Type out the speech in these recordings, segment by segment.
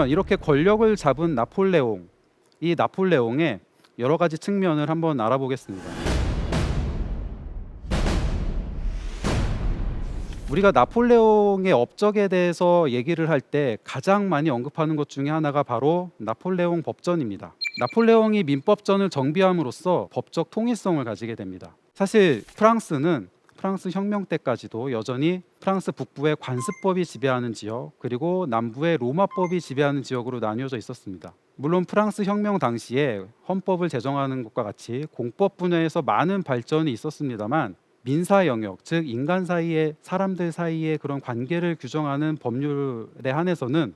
이렇게 권력을 잡은 나폴레옹, 이 나폴레옹의 여러 가지 측면을 한번 알아보겠습니다. 우리가 나폴레옹의 업적에 대해서 얘기를 할 때 가장 많이 언급하는 것 중에 하나가 바로 나폴레옹 법전입니다. 나폴레옹이 민법전을 정비함으로써 법적 통일성을 가지게 됩니다. 사실 프랑스는 프랑스 혁명 때까지도 여전히 프랑스 북부의 관습법이 지배하는 지역, 그리고 남부의 로마법이 지배하는 지역으로 나뉘어져 있었습니다. 물론 프랑스 혁명 당시에 헌법을 제정하는 것과 같이 공법 분야에서 많은 발전이 있었습니다만, 민사 영역, 즉 인간 사이의, 사람들 사이의 그런 관계를 규정하는 법률에 한해서는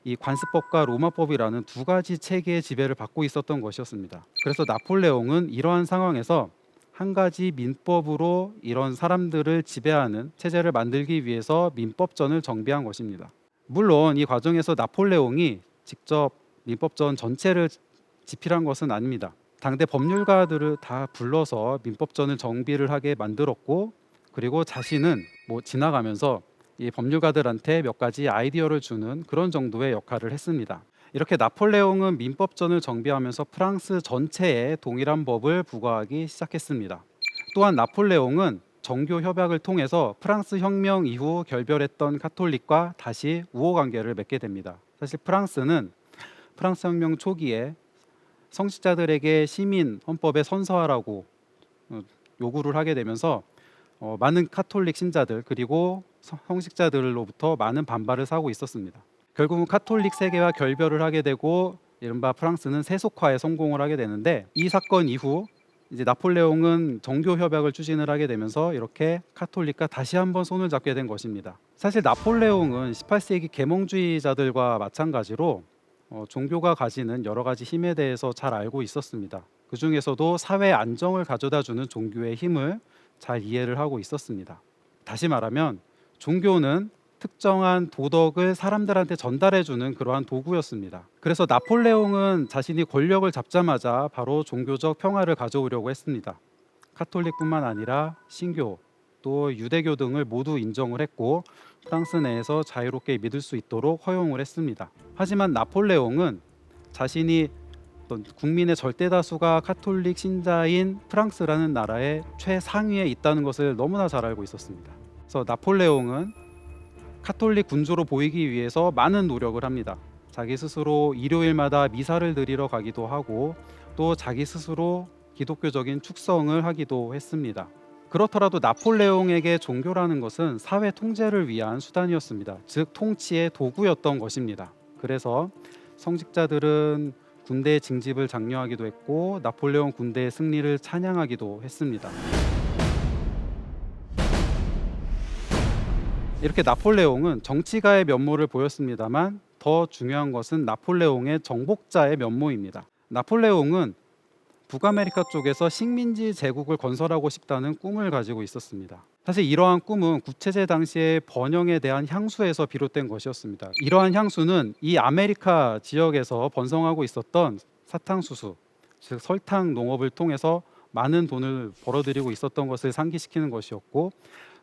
이 관습법과 로마법이라는 두 가지 체계의 지배를 받고 있었던 것이었습니다. 그래서 나폴레옹은 이러한 상황에서 한 가지 민법으로 이런 사람들을 지배하는 체제를 만들기 위해서 민법전을 정비한 것입니다. 물론 이 과정에서 나폴레옹이 직접 민법전 전체를 집필한 것은 아닙니다. 당대 법률가들을 다 불러서 민법전을 정비를 하게 만들었고, 그리고 자신은 지나가면서 이 법률가들한테 몇 가지 아이디어를 주는 그런 정도의 역할을 했습니다. 이렇게 나폴레옹은 민법전을 정비하면서 프랑스 전체에 동일한 법을 부과하기 시작했습니다. 또한 나폴레옹은 정교 협약을 통해서 프랑스 혁명 이후 결별했던 카톨릭과 다시 우호 관계를 맺게 됩니다. 사실 프랑스는 프랑스 혁명 초기에 성직자들에게 시민 헌법에 선서하라고 요구를 하게 되면서 많은 카톨릭 신자들 그리고 성직자들로부터 많은 반발을 사고 있었습니다. 결국은 카톨릭 세계와 결별을 하게 되고 이른바 프랑스는 세속화에 성공을 하게 되는데, 이 사건 이후 이제 나폴레옹은 정교 협약을 추진을 하게 되면서 이렇게 카톨릭과 다시 한번 손을 잡게 된 것입니다. 사실 나폴레옹은 18세기 계몽주의자들과 마찬가지로 종교가 가지는 여러 가지 힘에 대해서 잘 알고 있었습니다. 그 중에서도 사회 안정을 가져다주는 종교의 힘을 잘 이해를 하고 있었습니다. 다시 말하면 종교는 특정한 도덕을 사람들한테 전달해주는 그러한 도구였습니다. 그래서 나폴레옹은 자신이 권력을 잡자마자 바로 종교적 평화를 가져오려고 했습니다. 카톨릭뿐만 아니라 신교, 또 유대교 등을 모두 인정을 했고 프랑스 내에서 자유롭게 믿을 수 있도록 허용을 했습니다. 하지만 나폴레옹은 자신이 국민의 절대 다수가 카톨릭 신자인 프랑스라는 나라의 최상위에 있다는 것을 너무나 잘 알고 있었습니다. 그래서 나폴레옹은 카톨릭 군주로 보이기 위해서 많은 노력을 합니다. 자기 스스로 일요일마다 미사를 드리러 가기도 하고, 또 자기 스스로 기독교적인 축성을 하기도 했습니다. 그렇더라도 나폴레옹에게 종교라는 것은 사회 통제를 위한 수단이었습니다. 즉 통치의 도구였던 것입니다. 그래서 성직자들은 군대의 징집을 장려하기도 했고, 나폴레옹 군대의 승리를 찬양하기도 했습니다. 이렇게 나폴레옹은 정치가의 면모를 보였습니다만, 더 중요한 것은 나폴레옹의 정복자의 면모입니다. 나폴레옹은 북아메리카 쪽에서 식민지 제국을 건설하고 싶다는 꿈을 가지고 있었습니다. 사실 이러한 꿈은 구체제 당시의 번영에 대한 향수에서 비롯된 것이었습니다. 이러한 향수는 이 아메리카 지역에서 번성하고 있었던 사탕수수, 즉 설탕 농업을 통해서 많은 돈을 벌어들이고 있었던 것을 상기시키는 것이었고,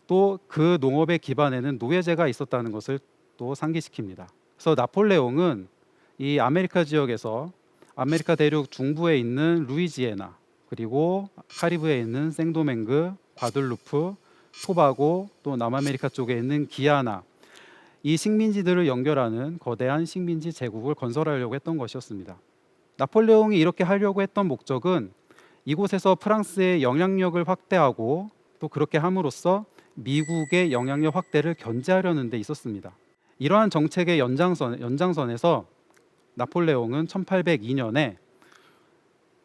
또 그 농업의 기반에는 노예제가 있었다는 것을 또 상기시킵니다. 그래서 나폴레옹은 이 아메리카 지역에서 아메리카 대륙 중부에 있는 루이지애나, 그리고 카리브해에 있는 생도맹그, 과들루프, 토바고, 또 남아메리카 쪽에 있는 기아나, 이 식민지들을 연결하는 거대한 식민지 제국을 건설하려고 했던 것이었습니다. 나폴레옹이 이렇게 하려고 했던 목적은 이곳에서 프랑스의 영향력을 확대하고, 또 그렇게 함으로써 미국의 영향력 확대를 견제하려는 데 있었습니다. 이러한 정책의 연장선에서 나폴레옹은 1802년에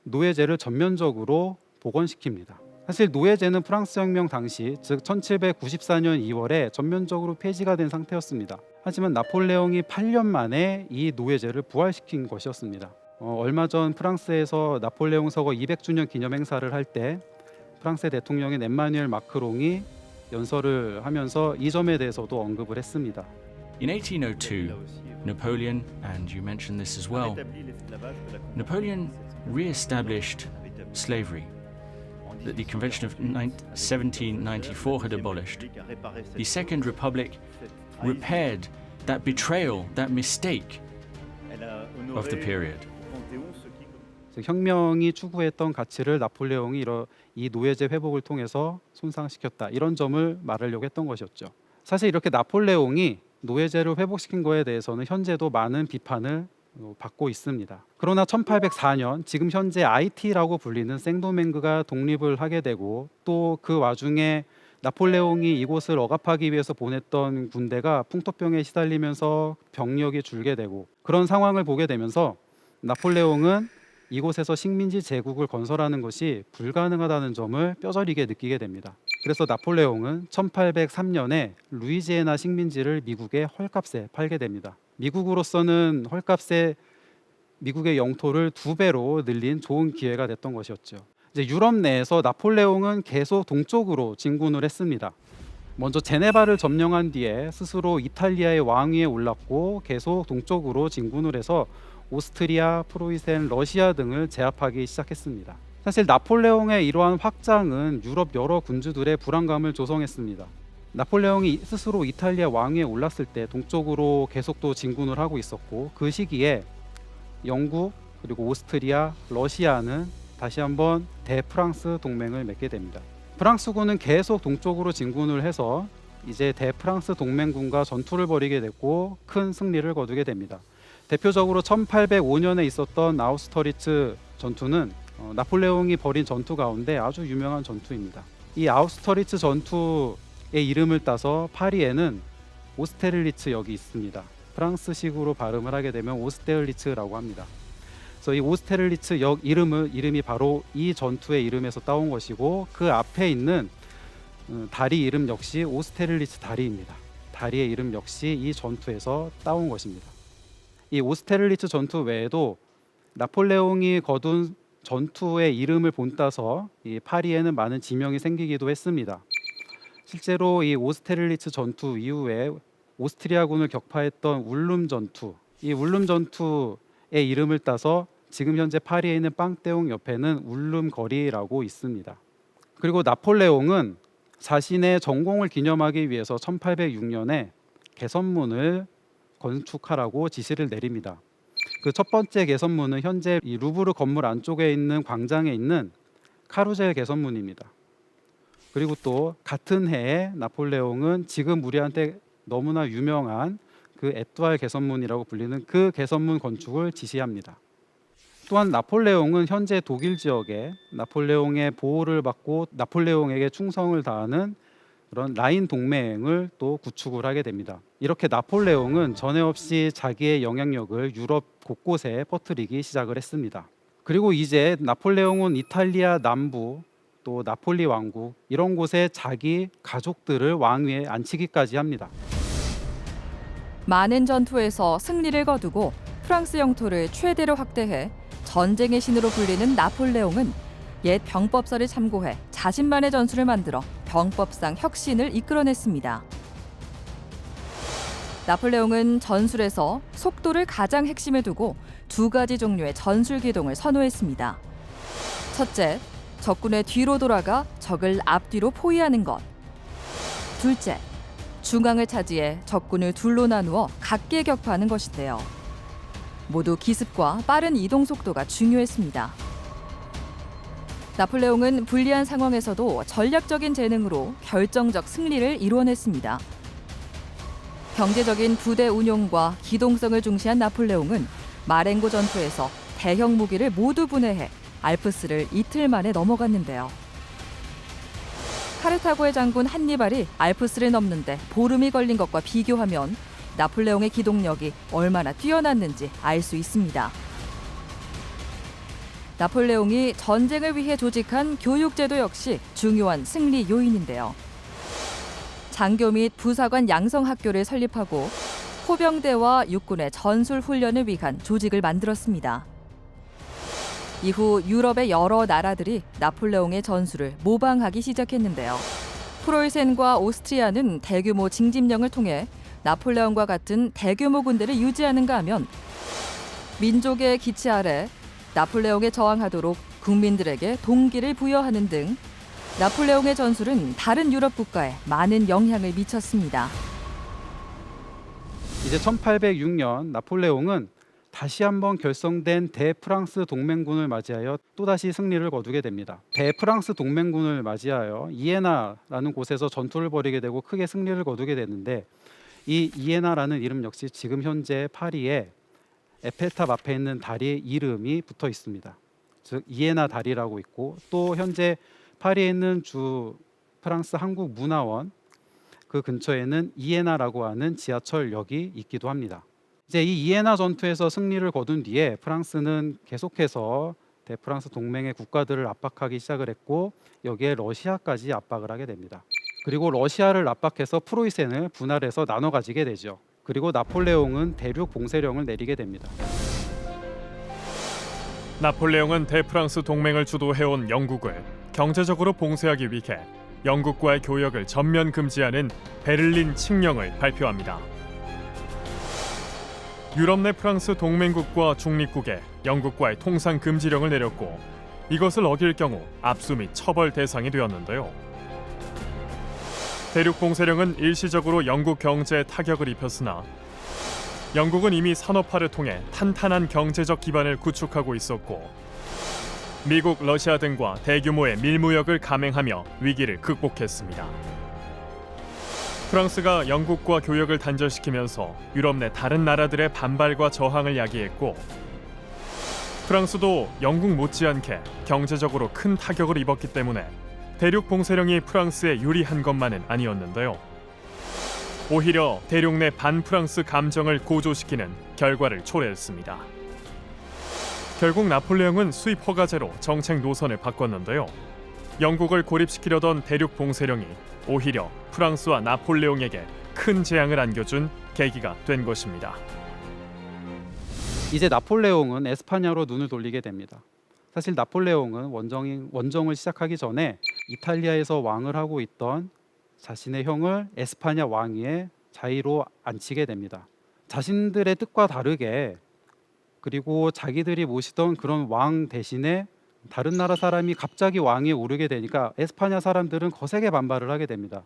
노예제를 전면적으로 복원시킵니다. 사실 노예제는 프랑스 혁명 당시, 즉 1794년 2월에 전면적으로 폐지가 된 상태였습니다. 하지만 나폴레옹이 8년 만에 이 노예제를 부활시킨 것이었습니다. 얼마 전 프랑스에서 나폴레옹 서거 200주년 기념 행사를 할 때 프랑스 대통령인 엠마누엘 마크롱이 연설을 하면서 이 점에 대해서도 언급을 했습니다. In 1802, Napoleon, and you mentioned this as well, Napoleon re-established slavery that the Convention of 1794 had abolished. The Second Republic repaired that betrayal, that mistake of the period. 그래서 혁명이 추구했던 가치를 나폴레옹이 이 노예제 회복을 통해서 손상시켰다, 이런 점을 말하려고 했던 것이었죠. 사실 이렇게 나폴레옹이 노예제를 회복시킨 거에 대해서는 현재도 많은 비판을 받고 있습니다. 그러나 1804년 지금 현재 IT라고 불리는 생도맹그가 독립을 하게 되고, 또 그 와중에 나폴레옹이 이곳을 억압하기 위해서 보냈던 군대가 풍토병에 시달리면서 병력이 줄게 되고, 그런 상황을 보게 되면서 나폴레옹은 이곳에서 식민지 제국을 건설하는 것이 불가능하다는 점을 뼈저리게 느끼게 됩니다. 그래서 나폴레옹은 1803년에 루이지애나 식민지를 미국에 헐값에 팔게 됩니다. 미국으로서는 헐값에 미국의 영토를 2배로 늘린 좋은 기회가 됐던 것이었죠. 이제 유럽 내에서 나폴레옹은 계속 동쪽으로 진군을 했습니다. 먼저 제네바를 점령한 뒤에 스스로 이탈리아의 왕위에 올랐고, 계속 동쪽으로 진군을 해서 오스트리아, 프로이센, 러시아 등을 제압하기 시작했습니다. 사실 나폴레옹의 이러한 확장은 유럽 여러 군주들의 불안감을 조성했습니다. 나폴레옹이 스스로 이탈리아 왕위에 올랐을 때 동쪽으로 계속 또 진군을 하고 있었고, 그 시기에 영국 그리고 오스트리아, 러시아는 다시 한번 대프랑스 동맹을 맺게 됩니다. 프랑스군은 계속 동쪽으로 진군을 해서 이제 대프랑스 동맹군과 전투를 벌이게 됐고, 큰 승리를 거두게 됩니다. 대표적으로 1805년에 있었던 아우스터리츠 전투는 나폴레옹이 벌인 전투 가운데 아주 유명한 전투입니다. 이 아우스터리츠 전투의 이름을 따서 파리에는 오스테를리츠역이 있습니다. 프랑스식으로 발음을 하게 되면 오스테를리츠라고 합니다. 그래서 이 오스테를리츠역 이름이 바로 이 전투의 이름에서 따온 것이고, 그 앞에 있는 다리 이름 역시 오스테를리츠 다리입니다. 다리의 이름 역시 이 전투에서 따온 것입니다. 이 오스테를리츠 전투 외에도 나폴레옹이 거둔 전투의 이름을 본따서 이 파리에는 많은 지명이 생기기도 했습니다. 실제로 이 오스테를리츠 전투 이후에 오스트리아군을 격파했던 울름 전투, 이 울름 전투의 이름을 따서 지금 현재 파리에 있는 빵떼옹 옆에는 울름 거리라고 있습니다. 그리고 나폴레옹은 자신의 전공을 기념하기 위해서 1806년에 개선문을 건축하라고 지시를 내립니다. 그 첫 번째 개선문은 현재 이 루브르 건물 안쪽에 있는 광장에 있는 카루젤 개선문입니다. 그리고 또 같은 해에 나폴레옹은 지금 우리한테 너무나 유명한 그 에뚜알 개선문이라고 불리는 그 개선문 건축을 지시합니다. 또한 나폴레옹은 현재 독일 지역에 나폴레옹의 보호를 받고 나폴레옹에게 충성을 다하는 그런 라인 동맹을 또 구축을 하게 됩니다. 이렇게 나폴레옹은 전에 없이 자기의 영향력을 유럽 곳곳에 퍼뜨리기 시작을 했습니다. 그리고 이제 나폴레옹은 이탈리아 남부, 또 나폴리 왕국 이런 곳에 자기 가족들을 왕위에 앉히기까지 합니다. 많은 전투에서 승리를 거두고 프랑스 영토를 최대로 확대해 전쟁의 신으로 불리는 나폴레옹은 옛 병법서를 참고해 자신만의 전술을 만들어 병법상 혁신을 이끌어냈습니다. 나폴레옹은 전술에서 속도를 가장 핵심에 두고 2가지 종류의 전술 기동을 선호했습니다. 첫째, 적군의 뒤로 돌아가 적을 앞뒤로 포위하는 것. 둘째, 중앙을 차지해 적군을 둘로 나누어 각계 격파하는 것인데요. 모두 기습과 빠른 이동 속도가 중요했습니다. 나폴레옹은 불리한 상황에서도 전략적인 재능으로 결정적 승리를 이뤄냈습니다. 경제적인 부대 운용과 기동성을 중시한 나폴레옹은 마렌고 전투에서 대형 무기를 모두 분해해 알프스를 이틀 만에 넘어갔는데요. 카르타고의 장군 한니발이 알프스를 넘는데 보름이 걸린 것과 비교하면 나폴레옹의 기동력이 얼마나 뛰어났는지 알 수 있습니다. 나폴레옹이 전쟁을 위해 조직한 교육제도 역시 중요한 승리 요인인데요. 장교 및 부사관 양성학교를 설립하고 포병대와 육군의 전술 훈련을 위한 조직을 만들었습니다. 이후 유럽의 여러 나라들이 나폴레옹의 전술을 모방하기 시작했는데요. 프로이센과 오스트리아는 대규모 징집령을 통해 나폴레옹과 같은 대규모 군대를 유지하는가 하면 민족의 기치 아래 나폴레옹에 저항하도록 국민들에게 동기를 부여하는 등 나폴레옹의 전술은 다른 유럽 국가에 많은 영향을 미쳤습니다. 이제 1806년 나폴레옹은 다시 한번 결성된 대프랑스 동맹군을 맞이하여 또다시 승리를 거두게 됩니다. 대프랑스 동맹군을 맞이하여 이에나라는 곳에서 전투를 벌이게 되고 크게 승리를 거두게 되는데, 이 이에나라는 이름 역시 지금 현재 파리에 에펠탑 앞에 있는 다리의 이름이 붙어 있습니다. 즉 이에나 다리라고 있고, 또 현재 파리에 있는 주 프랑스 한국문화원 그 근처에는 이에나라고 하는 지하철역이 있기도 합니다. 이제 이 이에나 전투에서 승리를 거둔 뒤에 프랑스는 계속해서 대프랑스 동맹의 국가들을 압박하기 시작을 했고, 여기에 러시아까지 압박을 하게 됩니다. 그리고 러시아를 압박해서 프로이센을 분할해서 나눠 가지게 되죠. 그리고 나폴레옹은 대륙 봉쇄령을 내리게 됩니다. 나폴레옹은 대프랑스 동맹을 주도해온 영국을 경제적으로 봉쇄하기 위해 영국과의 교역을 전면 금지하는 베를린 칙령을 발표합니다. 유럽 내 프랑스 동맹국과 중립국에 영국과의 통상 금지령을 내렸고, 이것을 어길 경우 압수 및 처벌 대상이 되었는데요. 대륙 봉쇄령은 일시적으로 영국 경제에 타격을 입혔으나 영국은 이미 산업화를 통해 탄탄한 경제적 기반을 구축하고 있었고, 미국, 러시아 등과 대규모의 밀무역을 감행하며 위기를 극복했습니다. 프랑스가 영국과 교역을 단절시키면서 유럽 내 다른 나라들의 반발과 저항을 야기했고, 프랑스도 영국 못지않게 경제적으로 큰 타격을 입었기 때문에 대륙 봉쇄령이 프랑스에 유리한 것만은 아니었는데요. 오히려 대륙 내 반프랑스 감정을 고조시키는 결과를 초래했습니다. 결국 나폴레옹은 수입 허가제로 정책 노선을 바꿨는데요. 영국을 고립시키려던 대륙 봉쇄령이 오히려 프랑스와 나폴레옹에게 큰 재앙을 안겨준 계기가 된 것입니다. 이제 나폴레옹은 에스파냐로 눈을 돌리게 됩니다. 사실 나폴레옹은 원정을 시작하기 전에 이탈리아에서 왕을 하고 있던 자신의 형을 에스파냐 왕위에 자위로 앉히게 됩니다. 자신들의 뜻과 다르게, 그리고 자기들이 모시던 그런 왕 대신에 다른 나라 사람이 갑자기 왕위에 오르게 되니까 에스파냐 사람들은 거세게 반발을 하게 됩니다.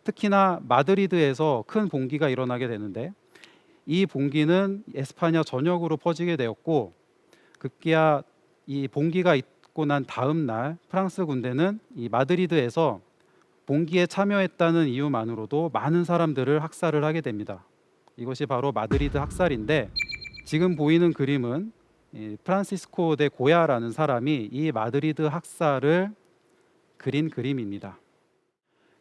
특히나 마드리드에서 큰 봉기가 일어나게 되는데, 이 봉기는 에스파냐 전역으로 퍼지게 되었고, 급기야 이 봉기가 있고 난 다음 날 프랑스 군대는 이 마드리드에서 봉기에 참여했다는 이유만으로도 많은 사람들을 학살을 하게 됩니다. 이것이 바로 마드리드 학살인데, 지금 보이는 그림은 프란시스코 데 고야라는 사람이 이 마드리드 학살을 그린 그림입니다.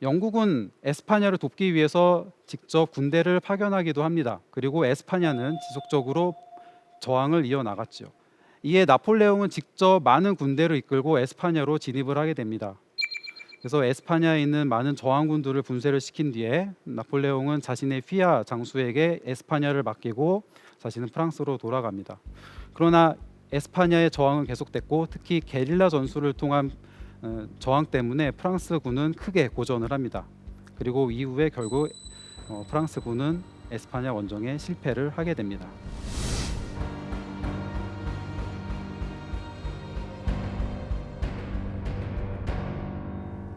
영국은 에스파냐를 돕기 위해서 직접 군대를 파견하기도 합니다. 그리고 에스파냐는 지속적으로 저항을 이어나갔죠. 이에 나폴레옹은 직접 많은 군대를 이끌고 에스파냐로 진입을 하게 됩니다. 그래서 에스파냐에 있는 많은 저항군들을 분쇄를 시킨 뒤에 나폴레옹은 자신의 휘하 장수에게 에스파냐를 맡기고 자신은 프랑스로 돌아갑니다. 그러나 에스파냐의 저항은 계속됐고, 특히 게릴라 전술을 통한 저항 때문에 프랑스군은 크게 고전을 합니다. 그리고 이후에 결국 프랑스군은 에스파냐 원정에 실패를 하게 됩니다.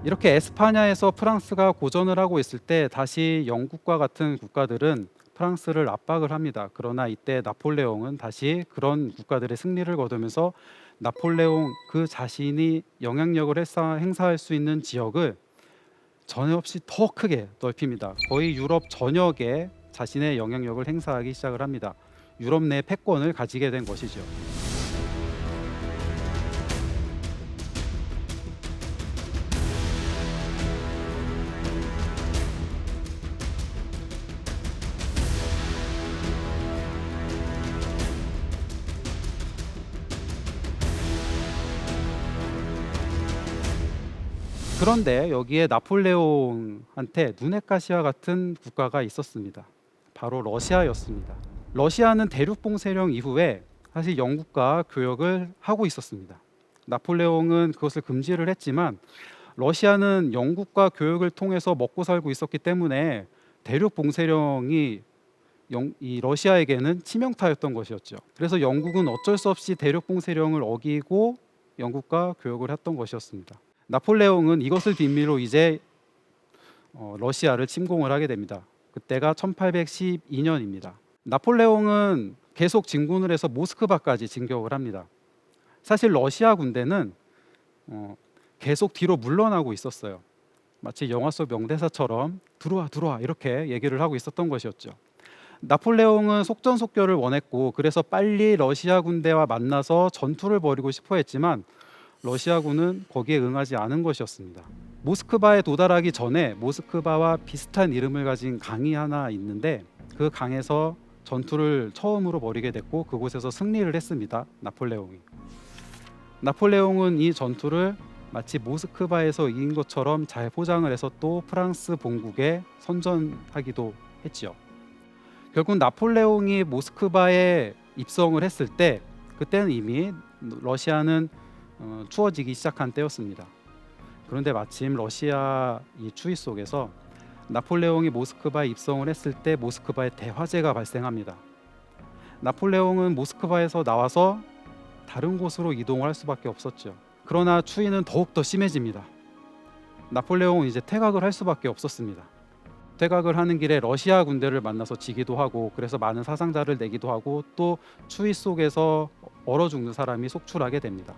이렇게 에스파냐에서 프랑스가 고전을 하고 있을 때 다시 영국과 같은 국가들은 프랑스를 압박을 합니다. 그러나 이때 나폴레옹은 다시 그런 국가들의 승리를 거두면서 나폴레옹 그 자신이 영향력을 행사할 수 있는 지역을 전혀 없이 더 크게 넓힙니다. 거의 유럽 전역에 자신의 영향력을 행사하기 시작을 합니다. 유럽 내 패권을 가지게 된 것이죠. 그런데 여기에 나폴레옹한테 눈엣 가시와 같은 국가가 있었습니다. 바로 러시아였습니다. 러시아는 대륙 봉쇄령 이후에 사실 영국과 교역을 하고 있었습니다. 나폴레옹은 그것을 금지를 했지만 러시아는 영국과 교역을 통해서 먹고 살고 있었기 때문에 대륙 봉쇄령이 이 러시아에게는 치명타였던 것이었죠. 그래서 영국은 어쩔 수 없이 대륙 봉쇄령을 어기고 영국과 교역을 했던 것이었습니다. 나폴레옹은 이것을 빌미로 이제 러시아를 침공을 하게 됩니다. 그때가 1812년입니다. 나폴레옹은 계속 진군을 해서 모스크바까지 진격을 합니다. 사실 러시아 군대는 계속 뒤로 물러나고 있었어요. 마치 영화 속 명대사처럼 들어와 이렇게 얘기를 하고 있었던 것이었죠. 나폴레옹은 속전속결을 원했고 그래서 빨리 러시아 군대와 만나서 전투를 벌이고 싶어 했지만 러시아군은 거기에 응하지 않은 것이었습니다. 모스크바에 도달하기 전에 모스크바와 비슷한 이름을 가진 강이 하나 있는데 그 강에서 전투를 처음으로 벌이게 됐고 그곳에서 승리를 했습니다. 나폴레옹은 이 전투를 마치 모스크바에서 이긴 것처럼 잘 포장을 해서 또 프랑스 본국에 선전하기도 했지요. 결국 나폴레옹이 모스크바에 입성을 했을 때 그때는 이미 러시아는 추워지기 시작한 때였습니다. 그런데 마침 러시아 이 추위 속에서 나폴레옹이 모스크바에 입성을 했을 때 모스크바에 대화재가 발생합니다. 나폴레옹은 모스크바에서 나와서 다른 곳으로 이동을 할 수밖에 없었죠. 그러나 추위는 더욱더 심해집니다. 나폴레옹은 이제 퇴각을 할 수밖에 없었습니다. 퇴각을 하는 길에 러시아 군대를 만나서 지기도 하고 그래서 많은 사상자를 내기도 하고 또 추위 속에서 얼어 죽는 사람이 속출하게 됩니다.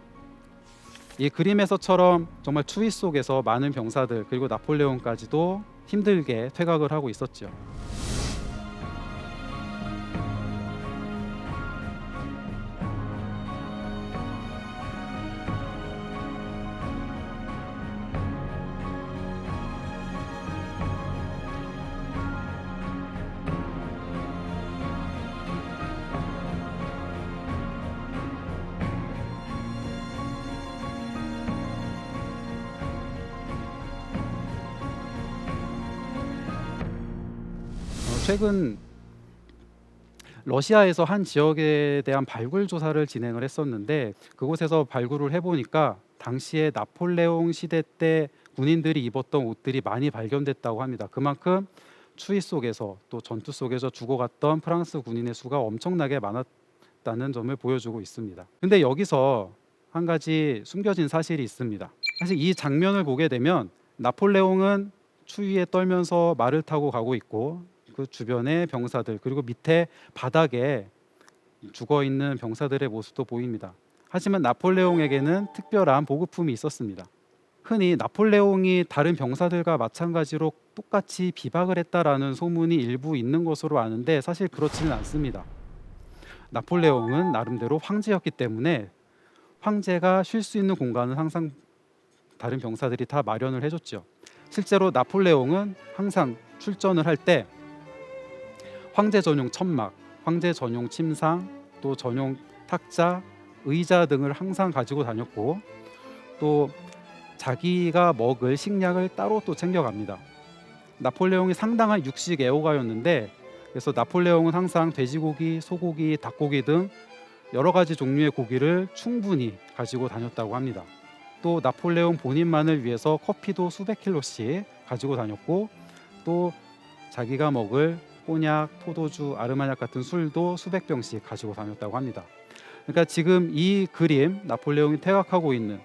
이 그림에서처럼 정말 추위 속에서 많은 병사들 그리고 나폴레옹까지도 힘들게 퇴각을 하고 있었죠. 최근 러시아에서 한 지역에 대한 발굴 조사를 진행을 했었는데 그곳에서 발굴을 해보니까 당시에 나폴레옹 시대 때 군인들이 입었던 옷들이 많이 발견됐다고 합니다. 그만큼 추위 속에서 또 전투 속에서 죽어갔던 프랑스 군인의 수가 엄청나게 많았다는 점을 보여주고 있습니다. 근데 여기서 한 가지 숨겨진 사실이 있습니다. 사실 이 장면을 보게 되면 나폴레옹은 추위에 떨면서 말을 타고 가고 있고 그 주변의 병사들 그리고 밑에 바닥에 죽어 있는 병사들의 모습도 보입니다. 하지만 나폴레옹에게는 특별한 보급품이 있었습니다. 흔히 나폴레옹이 다른 병사들과 마찬가지로 똑같이 비박을 했다라는 소문이 일부 있는 것으로 아는데 사실 그렇지는 않습니다. 나폴레옹은 나름대로 황제였기 때문에 황제가 쉴 수 있는 공간은 항상 다른 병사들이 다 마련을 해줬죠. 실제로 나폴레옹은 항상 출전을 할 때 황제 전용 천막, 황제 전용 침상, 또 전용 탁자, 의자 등을 항상 가지고 다녔고 또 자기가 먹을 식량을 따로 또 챙겨갑니다. 나폴레옹이 상당한 육식 애호가였는데 그래서 나폴레옹은 항상 돼지고기, 소고기, 닭고기 등 여러 가지 종류의 고기를 충분히 가지고 다녔다고 합니다. 또 나폴레옹 본인만을 위해서 커피도 수백 킬로씩 가지고 다녔고 또 자기가 먹을 꼬냑, 포도주, 아르마냥 같은 술도 수백 병씩 가지고 다녔다고 합니다. 그러니까 지금 이 그림 나폴레옹이 퇴각하고 있는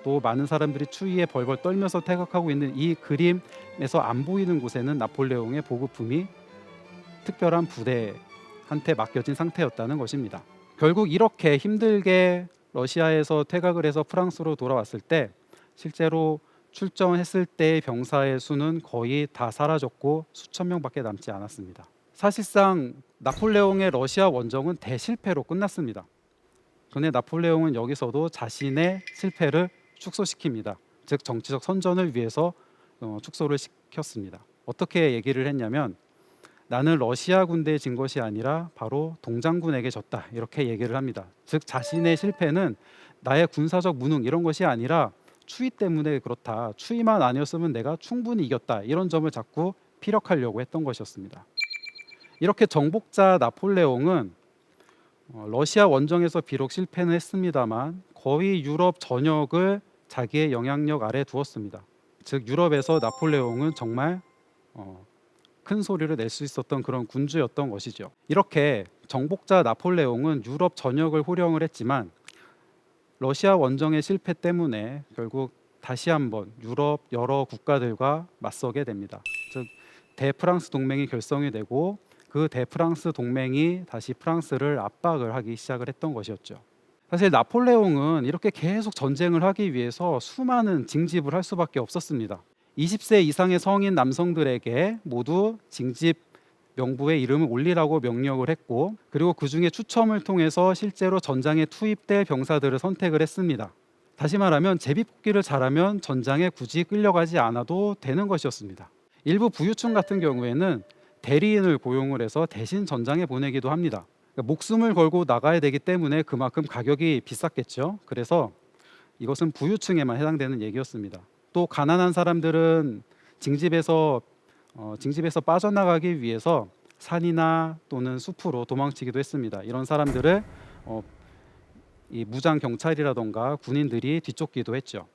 또 많은 사람들이 추위에 벌벌 떨면서 퇴각하고 있는 이 그림에서 안 보이는 곳에는 나폴레옹의 보급품이 특별한 부대한테 맡겨진 상태였다는 것입니다. 결국 이렇게 힘들게 러시아에서 퇴각을 해서 프랑스로 돌아왔을 때 실제로 출정했을 때의 병사의 수는 거의 다 사라졌고 수천 명밖에 남지 않았습니다. 사실상 나폴레옹의 러시아 원정은 대실패로 끝났습니다. 그런데 나폴레옹은 여기서도 자신의 실패를 축소시킵니다. 즉 정치적 선전을 위해서 축소를 시켰습니다. 어떻게 얘기를 했냐면 나는 러시아 군대에 진 것이 아니라 바로 동장군에게 졌다 이렇게 얘기를 합니다. 즉 자신의 실패는 나의 군사적 무능 이런 것이 아니라 추위 때문에 그렇다. 추위만 아니었으면 내가 충분히 이겼다. 이런 점을 자꾸 피력하려고 했던 것이었습니다. 이렇게 정복자 나폴레옹은 러시아 원정에서 비록 실패는 했습니다만 거의 유럽 전역을 자기의 영향력 아래 두었습니다. 즉 유럽에서 나폴레옹은 정말 큰 소리를 낼 수 있었던 그런 군주였던 것이죠. 이렇게 정복자 나폴레옹은 유럽 전역을 호령을 했지만 러시아 원정의 실패 때문에 결국 다시 한번 유럽 여러 국가들과 맞서게 됩니다. 즉 대프랑스 동맹이 결성이 되고 그 대프랑스 동맹이 다시 프랑스를 압박을 하기 시작을 했던 것이었죠. 사실 나폴레옹은 이렇게 계속 전쟁을 하기 위해서 수많은 징집을 할 수밖에 없었습니다. 20세 이상의 성인 남성들에게 모두 징집 명부에 이름을 올리라고 명령을 했고, 그리고 그 중에 추첨을 통해서 실제로 전장에 투입될 병사들을 선택을 했습니다. 다시 말하면 제비뽑기를 잘하면 전장에 굳이 끌려가지 않아도 되는 것이었습니다. 일부 부유층 같은 경우에는 대리인을 고용을 해서 대신 전장에 보내기도 합니다. 그러니까 목숨을 걸고 나가야 되기 때문에 그만큼 가격이 비쌌겠죠. 그래서 이것은 부유층에만 해당되는 얘기였습니다. 또 가난한 사람들은 징집에서 빠져나가기 위해서 산이나 또는 숲으로 도망치기도 했습니다. 이런 사람들을 이 무장 경찰이라던가 군인들이 뒤쫓기도 했죠.